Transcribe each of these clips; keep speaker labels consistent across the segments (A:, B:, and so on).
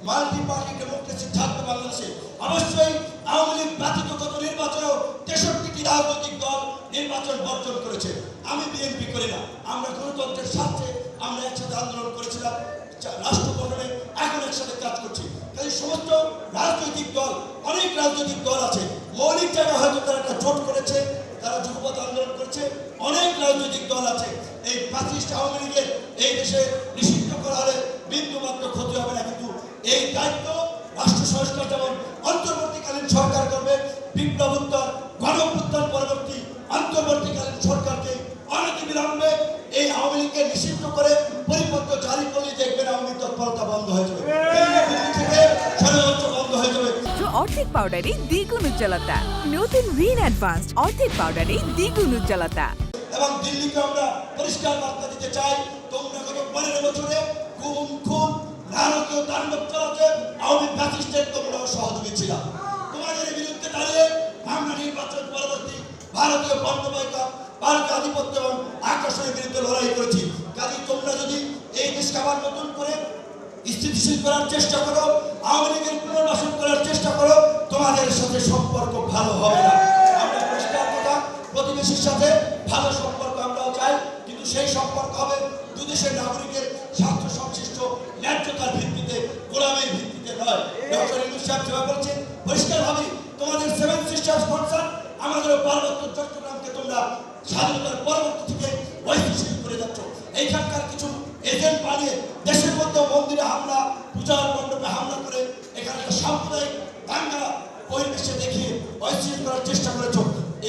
A: Multi party democracy থাকবে বাংলাদেশে। অবশ্যই আওয়ামী লীগ ব্যতীত গত নির্বাচনেও 63টি রাজনৈতিক দল নির্বাচন বর্জন করেছে। আমি বিএনপি করি না, আমরা গণতন্ত্রের স্বার্থে আমরা একসাথে আন্দোলন করেছিলাম, রাষ্ট্র গঠনে এখন একসাথে কাজ করছি। তাই সমস্ত রাজনৈতিক দল, অনেক রাজনৈতিক দল আছে, মৌলিক জায়গায় হয়তো তারা একটা জোট করেছে, তারা যুগপৎ আন্দোলন করছে, অনেক রাজনৈতিক দল আছে। এই ফ্যাসিস্ট আওয়ামী লীগের এই দেশে নিষিদ্ধ করা হলে বিন্দুমাত্র ক্ষতি হবে না, কিন্তু এই দায়িত্ব রাষ্ট্র সংস্কার যেমন অন্তর্বর্তীকালীন সরকার করবে, বিপ্লবোত্তর গণঅভ্যুত্থান পরবর্তী অন্তর্বর্তীকালীন সরকারকে অনতিবিলম্বে এই আওয়ামী লীগকে নিষিদ্ধ করে পরিপত্র জারি করলে দেখবেন আওয়ামী লীগ তৎপরতা বন্ধ হয়ে যাবে, ষড়যন্ত্র বন্ধ হয়ে যাবে।
B: অর্ধেক পাউডারে দ্বিগুণ উজ্জ্বলতা, নতুন রিন অ্যাডভান্সড অর্ধেক পাউডারে দ্বিগুণ উজ্জ্বলতা।
A: এবং দিল্লিকে আমরা পরিষ্কার বার্তা দিতে চাই, তোমরা গত 15 বছরে গুম খুন নারকীয় তাণ্ডব চালাতে আওয়ামী ফ্যাসিস্টের তোমরা সহযোগী ছিল। তোমাদের বিরুদ্ধে দাঁড়িয়ে আমরা নির্বাচন পরবর্তী ভারতীয় বন্দোবস্ত, ভারতীয় আধিপত্য এবং আগ্রাসনের বিরুদ্ধে লড়াই করেছি। কাজে তোমরা যদি এই দেশকে আবার নতুন করে স্থিতিশীল করার চেষ্টা করো, আওয়ামী লীগের পুনর্বাসন করার চেষ্টা করো, তোমাদের সাথে সম্পর্ক ভালো হবে না। আমরা পরিষ্কার কথা, প্রতিবেশীর সাথে ভালো সম্পর্ক আমরাও চাই, কিন্তু সেই সম্পর্ক হবে দুদেশের নাগরিকের স্বার্থ সংশ্লিষ্ট ন্যায্যতার ভিত্তিতে, গোলামের ভিত্তিতে নয়। ডক্টর ইউনূস সাহেব যেভাবে বলছেন পরিষ্কারভাবে, তোমাদের 7 সিস্টার্স কনসার্ন আমাদের পার্বত্য চট্টগ্রামকে তোমরা স্বাধীনতার পরবর্তী থেকে ঐতিহ্যশীল করে যাচ্ছ। এইখানকার কিছু এজেন্ট বানিয়ে দেশের মধ্যে মন্দিরে হামলা, পূজার মণ্ডপে হামলা করে এখানে একটা সাম্প্রদায়িক দাঙ্গা পরিবেশে দেখিয়ে ঐতিহ্য করার চেষ্টা করেছ।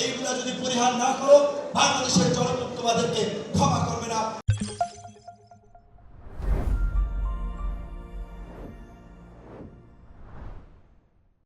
A: এইগুলা যদি পরিহার না করো, বাংলাদেশের জনতন্ত্রবাদেরকে ক্ষমা করবে না।